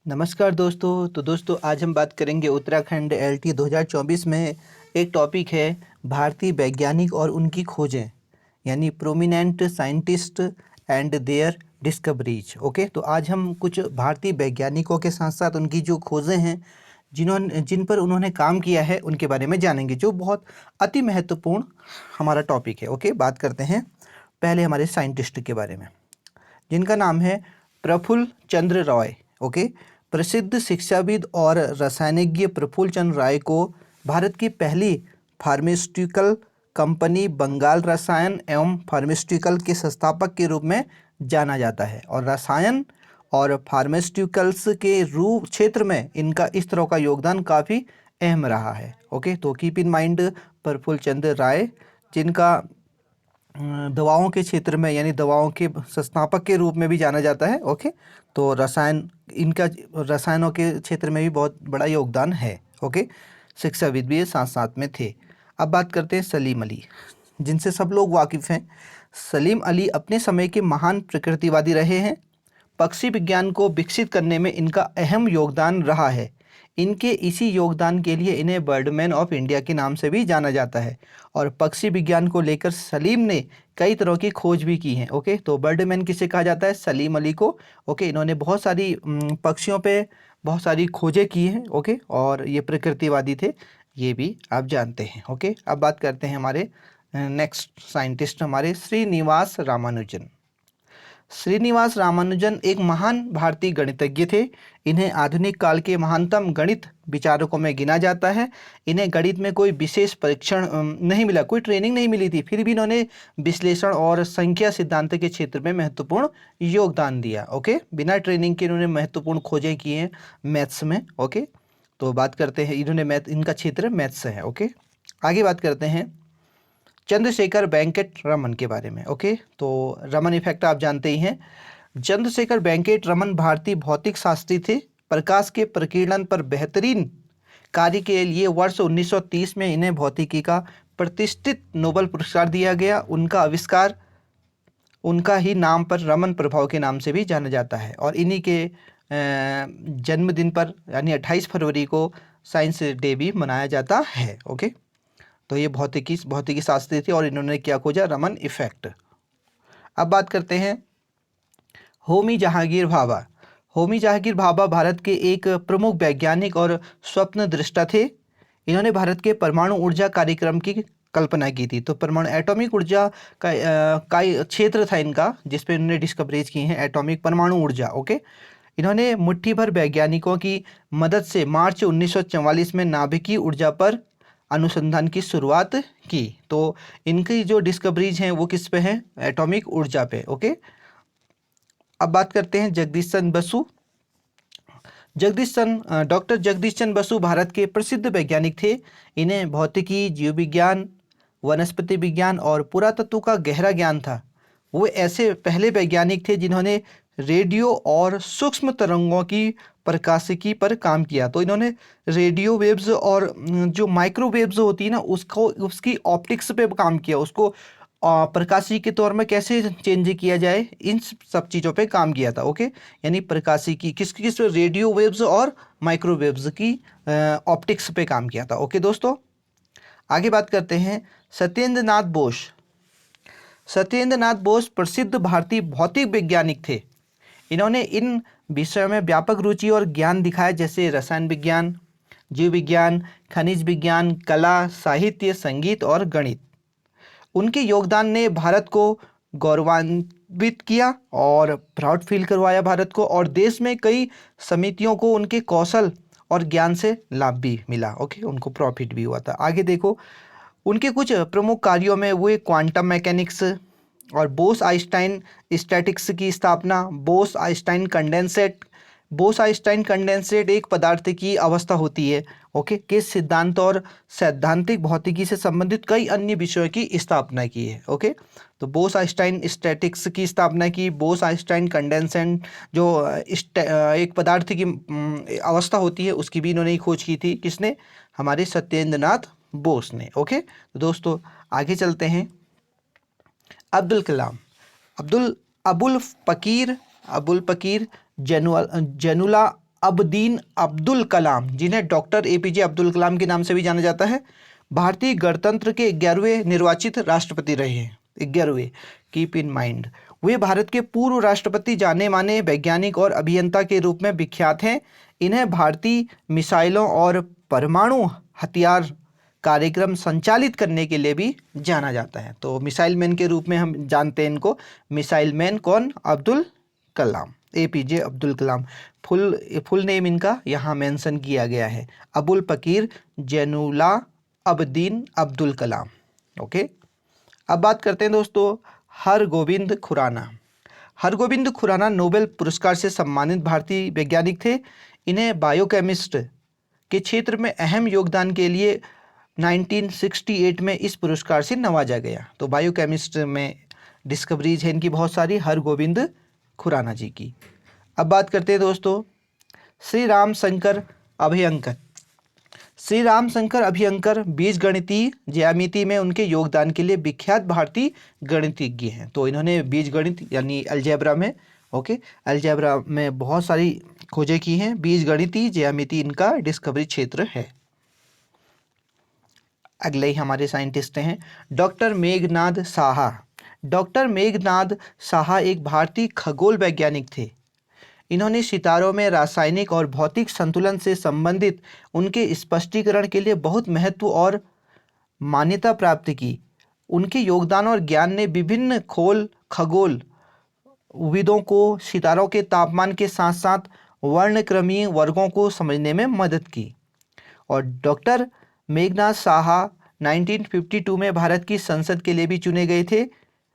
नमस्कार दोस्तों। तो दोस्तों आज हम बात करेंगे उत्तराखंड एलटी 2024 में एक टॉपिक है भारतीय वैज्ञानिक और उनकी खोजें, यानी prominent scientist and their discoveries. Okay, तो आज हम कुछ भारतीय वैज्ञानिकों के साथ साथ उनकी जो खोजें हैं, जिन पर उन्होंने काम किया है, उनके बारे में जानेंगे, जो बहुत अति महत्वपूर्ण हमारा टॉपिक है। ओके, बात करते हैं पहले हमारे साइंटिस्ट के बारे में, जिनका नाम है प्रफुल्ल चंद्र रॉय। ओके, प्रसिद्ध शिक्षाविद और रसायनज्ञ प्रफुल्ल चंद्र राय को भारत की पहली फार्मास्यूटिकल कंपनी बंगाल रसायन एवं फार्मास्यूटिकल के संस्थापक के रूप में जाना जाता है, और रसायन और फार्मास्यूटिकल्स के रूप क्षेत्र में इनका इस तरह का योगदान काफ़ी अहम रहा है। ओके, तो कीप इन माइंड प्रफुल्ल चंद्र राय, जिनका दवाओं के क्षेत्र में, यानी दवाओं के संस्थापक के रूप में भी जाना जाता है। ओके, तो इनका रसायनों के क्षेत्र में भी बहुत बड़ा योगदान है। ओके, शिक्षाविद भी साथ साथ में थे। अब बात करते हैं सलीम अली, जिनसे सब लोग वाकिफ़ हैं। सलीम अली अपने समय के महान प्रकृतिवादी रहे हैं। पक्षी विज्ञान को विकसित करने में इनका अहम योगदान रहा है। इनके इसी योगदान के लिए इन्हें बर्डमैन ऑफ इंडिया के नाम से भी जाना जाता है, और पक्षी विज्ञान को लेकर सलीम ने कई तरह की खोज भी की है। ओके, तो बर्डमैन किसे कहा जाता है? सलीम अली को। ओके, इन्होंने बहुत सारी पक्षियों पे बहुत सारी खोजें की हैं। ओके, और ये प्रकृतिवादी थे, ये भी आप जानते हैं। ओके, अब बात करते हैं हमारे नेक्स्ट साइंटिस्ट, हमारे श्रीनिवास रामानुजन। श्रीनिवास रामानुजन एक महान भारतीय गणितज्ञ थे। इन्हें आधुनिक काल के महानतम गणित विचारकों में गिना जाता है। इन्हें गणित में कोई विशेष परीक्षण नहीं मिला, कोई ट्रेनिंग नहीं मिली थी, फिर भी इन्होंने विश्लेषण और संख्या सिद्धांत के क्षेत्र में महत्वपूर्ण योगदान दिया। ओके, बिना ट्रेनिंग के इन्होंने महत्वपूर्ण खोजें की हैं मैथ्स में। ओके, तो बात करते हैं, इन्होंने इनका क्षेत्र मैथ्स है। ओके, आगे बात करते हैं चंद्रशेखर वेंकट रमन के बारे में। ओके, तो रमन इफेक्ट आप जानते ही हैं। चंद्रशेखर वेंकट रमन भारतीय भौतिक शास्त्री थे। प्रकाश के प्रकीर्णन पर बेहतरीन कार्य के लिए वर्ष 1930 में इन्हें भौतिकी का प्रतिष्ठित नोबेल पुरस्कार दिया गया। उनका आविष्कार उनका ही नाम पर रमन प्रभाव के नाम से भी जाना जाता है, और इन्हीं के जन्मदिन पर, यानी 28 फरवरी को साइंस डे भी मनाया जाता है। ओके, तो ये भौतिकी शास्त्री थे, और इन्होंने क्या खोजा? रमन इफेक्ट। अब बात करते हैं होमी जहांगीर भाभा। होमी जहांगीर भाभा भारत के एक प्रमुख वैज्ञानिक और स्वप्न दृष्टा थे। इन्होंने भारत के परमाणु ऊर्जा कार्यक्रम की कल्पना की थी। तो परमाणु एटॉमिक ऊर्जा का क्षेत्र था इनका, जिसपे इन्होंने डिस्कवरीज की हैं, एटॉमिक परमाणु ऊर्जा। ओके, इन्होंने मुट्ठी भर वैज्ञानिकों की मदद से मार्च 1944 में नाभिकीय ऊर्जा पर अनुसंधान की शुरुआत की। तो इनकी जो डिस्कवरीज हैं वो किस पे हैं? एटॉमिक ऊर्जा पे। ओके, अब बात करते हैं जगदीश चंद्र बसु। डॉक्टर जगदीश चंद्र बसु भारत के प्रसिद्ध वैज्ञानिक थे। इन्हें भौतिकी, जीव विज्ञान, वनस्पति विज्ञान और पुरातत्व का गहरा ज्ञान था। वो ऐसे पहले वैज्ञानिक थे जिन्होंने रेडियो और सूक्ष्म तरंगों की प्रकाशिकी पर काम किया। तो इन्होंने रेडियो वेव्स और जो माइक्रोवेव्स होती है ना, उसकी ऑप्टिक्स पे काम किया, उसको प्रकाशिकी के तौर में कैसे चेंज किया जाए, इन सब चीज़ों पे काम किया था। ओके, यानी प्रकाशिकी किस रेडियो वेव्स और माइक्रोवेव्स की ऑप्टिक्स पे काम किया था। ओके दोस्तों, आगे बात करते हैं सत्येंद्र नाथ बोस। सत्येंद्र नाथ बोस प्रसिद्ध भारतीय भौतिक वैज्ञानिक थे। इन्होंने इन विषयों में व्यापक रुचि और ज्ञान दिखाया, जैसे रसायन विज्ञान, जीव विज्ञान, खनिज विज्ञान, कला, साहित्य, संगीत और गणित। उनके योगदान ने भारत को गौरवान्वित किया और प्राउड फील करवाया भारत को, और देश में कई समितियों को उनके कौशल और ज्ञान से लाभ भी मिला। ओके, उनको प्रॉफिट भी हुआ था। आगे देखो, उनके कुछ प्रमुख कार्यों में वो क्वांटम मैकेनिक्स और बोस आइंस्टाइन स्टैटिक्स की स्थापना, बोस आइंस्टाइन कंडेंसेट एक पदार्थ की अवस्था होती है, ओके, के सिद्धांत और सैद्धांतिक भौतिकी से संबंधित कई अन्य विषयों की स्थापना की है। ओके, तो बोस आइंस्टाइन स्टैटिक्स की स्थापना की, बोस आइंस्टाइन कंडेंसेट जो एक पदार्थ की अवस्था होती है, उसकी भी इन्होंने खोज की थी। किसने? हमारे सत्येंद्र नाथ बोस ने। ओके, तो दोस्तों आगे चलते हैं। अब्दुल कलाम। अब्दुल अबुल फकीर जैनुला अबदीन अब्दुल कलाम, जिन्हें डॉक्टर एपीजे अब्दुल कलाम के नाम से भी जाना जाता है, भारतीय गणतंत्र के 11वें निर्वाचित राष्ट्रपति रहे हैं। 11वें, कीप इन माइंड। वे भारत के पूर्व राष्ट्रपति, जाने माने वैज्ञानिक और अभियंता के रूप में विख्यात हैं। इन्हें भारतीय मिसाइलों और परमाणु हथियार कार्यक्रम संचालित करने के लिए भी जाना जाता है। तो मिसाइल मैन के रूप में हम जानते हैं इनको। मिसाइल मैन कौन? Abdul Kalam, APJ Abdul Kalam. Full name इनका यहाँ मेंशन किया गया है, अबुल फकीर जैनुला अबदीन अब्दुल कलाम। ओके, अब बात करते हैं दोस्तों हरगोविंद खुराना। हरगोविंद खुराना नोबेल पुरस्कार से सम्मानित भारतीय वैज्ञानिक थे। इन्हें बायोकेमिस्ट के क्षेत्र में अहम योगदान के लिए 1968 में इस पुरस्कार से नवाजा गया। तो बायोकेमिस्ट में डिस्कवरीज है इनकी बहुत सारी, हरगोविंद खुराना जी की। अब बात करते हैं दोस्तों श्री राम शंकर अभयंकर। श्री राम शंकर अभयंकर बीजगणितीय ज्यामिति में उनके योगदान के लिए विख्यात भारतीय गणितज्ञ हैं। तो इन्होंने बीजगणित यानी अलजेब्रा में, ओके, अलजेब्रा में बहुत सारी खोजें की हैं। बीजगणितीय ज्यामिति इनका डिस्कवरी क्षेत्र है। अगले ही हमारे साइंटिस्ट हैं डॉक्टर मेघनाद साहा। डॉक्टर मेघनाद साहा एक भारतीय खगोल वैज्ञानिक थे। इन्होंने सितारों में रासायनिक और भौतिक संतुलन से संबंधित उनके स्पष्टीकरण के लिए बहुत महत्व और मान्यता प्राप्त की। उनके योगदान और ज्ञान ने विभिन्न खगोल विदों को सितारों के तापमान के साथ साथ वर्णक्रमीय वर्गों को समझने में मदद की। और डॉक्टर मेघनाद साहा 1952 में भारत की संसद के लिए भी चुने गए थे।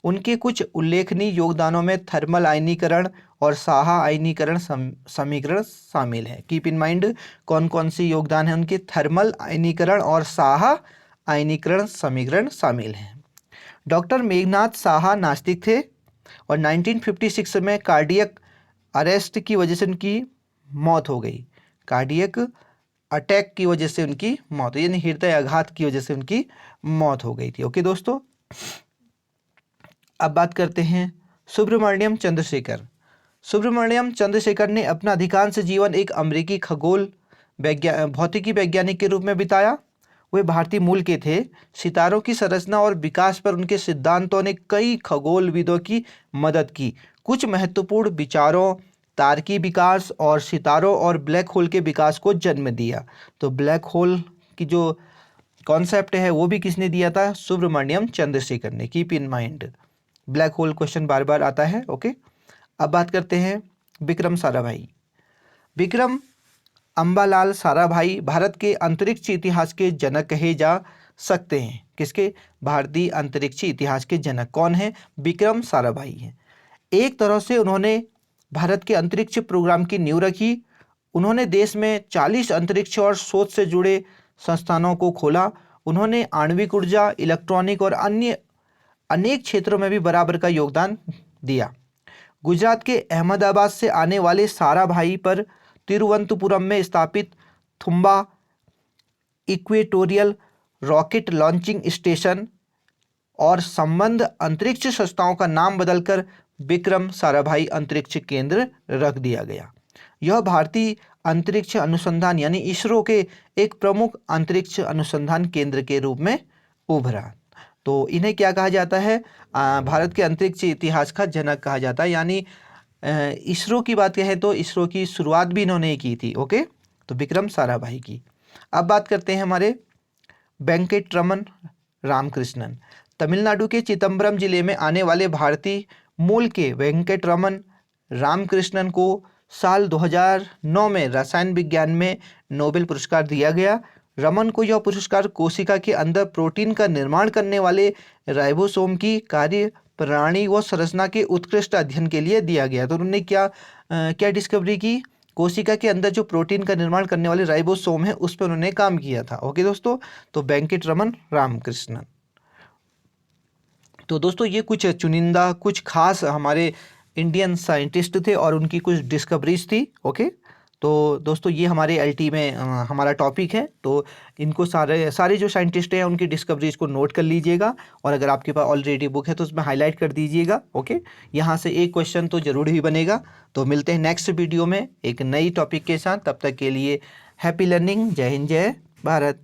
उनके कुछ उल्लेखनीय योगदानों में थर्मल आयनीकरण और साहा आयनीकरण समीकरण शामिल है। कीप इन माइंड कौन कौन सी योगदान है उनके, थर्मल आयनीकरण और साहा आयनीकरण समीकरण शामिल हैं। डॉक्टर मेघनाद साहा नास्तिक थे और 1956 में कार्डियक अरेस्ट की वजह से उनकी मौत हो गई। कार्डियक अटैक की वजह से उनकी मौत, यानी हृदय आघात की वजह से उनकी मौत हो गई थी। ओके दोस्तों, अब बात करते हैं सुब्रमण्यम चंद्रशेखर। सुब्रमण्यम चंद्रशेखर ने अपना अधिकांश जीवन एक अमेरिकी खगोल भौतिकी वैज्ञानिक के रूप में बिताया। वे भारतीय मूल के थे। सितारों की संरचना और विकास पर उनके सिद्धांतों ने कई खगोलविदों की मदद की। कुछ महत्वपूर्ण विचारों, तारकी विकास और सितारों और ब्लैक होल के विकास को जन्म दिया। तो ब्लैक होल की जो कॉन्सेप्ट है वो भी किसने दिया था? सुब्रमण्यम चंद्रशेखर ने। Keep in mind, black hole question बार बार आता है। ओके, अब बात करते हैं विक्रम साराभाई। विक्रम अम्बालाल साराभाई भारत के अंतरिक्ष इतिहास के जनक कहे जा सकते हैं। किसके? भारतीय अंतरिक्ष इतिहास के जनक कौन है? विक्रम साराभाई हैं। एक तरह से उन्होंने भारत के अंतरिक्ष प्रोग्राम की नींव रखी। उन्होंने देश में 40 अंतरिक्ष और शोध से जुड़े संस्थानों को खोला। उन्होंने आणविक ऊर्जा, इलेक्ट्रॉनिक और अन्य अनेक क्षेत्रों में भी बराबर का योगदान दिया। गुजरात के अहमदाबाद से आने वाले साराभाई पर तिरुवनंतपुरम में स्थापित Thumba equatorial rocket launching station और संबद्ध अंतरिक्ष संस्थाओं का नाम बदलकर विक्रम साराभाई अंतरिक्ष केंद्र रख दिया गया। यह भारतीय अंतरिक्ष अनुसंधान यानी इसरो के एक प्रमुख अंतरिक्ष अनुसंधान केंद्र के रूप में उभरा। तो इन्हें क्या कहा जाता है? भारत के अंतरिक्ष इतिहास का जनक कहा जाता है। यानी इसरो की बात कहें तो इसरो की शुरुआत भी इन्होंने ही की थी। ओके, तो विक्रम साराभाई की। अब बात करते हैं हमारे वेंकटरमन रामकृष्णन। तमिलनाडु के चिदम्बरम जिले में आने वाले भारतीय मूल के वेंकटरमन रामकृष्णन को साल 2009 में रसायन विज्ञान में नोबेल पुरस्कार दिया गया। रमन को यह पुरस्कार कोशिका के अंदर प्रोटीन का निर्माण करने वाले राइबोसोम की कार्य प्रणाली व संरचना के उत्कृष्ट अध्ययन के लिए दिया गया। तो उन्होंने क्या डिस्कवरी की? कोशिका के अंदर जो प्रोटीन का निर्माण करने वाले राइबोसोम है उस पर उन्होंने काम किया था। ओके दोस्तों, तो वेंकटरमन रामकृष्णन। तो दोस्तों ये कुछ चुनिंदा कुछ खास हमारे इंडियन साइंटिस्ट थे और उनकी कुछ डिस्कवरीज थी। ओके, तो दोस्तों ये हमारे एलटी में हमारा टॉपिक है। तो इनको सारे जो साइंटिस्ट हैं उनकी डिस्कवरीज को नोट कर लीजिएगा, और अगर आपके पास ऑलरेडी बुक है तो उसमें हाईलाइट कर दीजिएगा। ओके, यहाँ से एक क्वेश्चन तो जरूर ही बनेगा। तो मिलते हैं नेक्स्ट वीडियो में एक नई टॉपिक के साथ, तब तक के लिए हैप्पी लर्निंग। जय हिंद, जय भारत।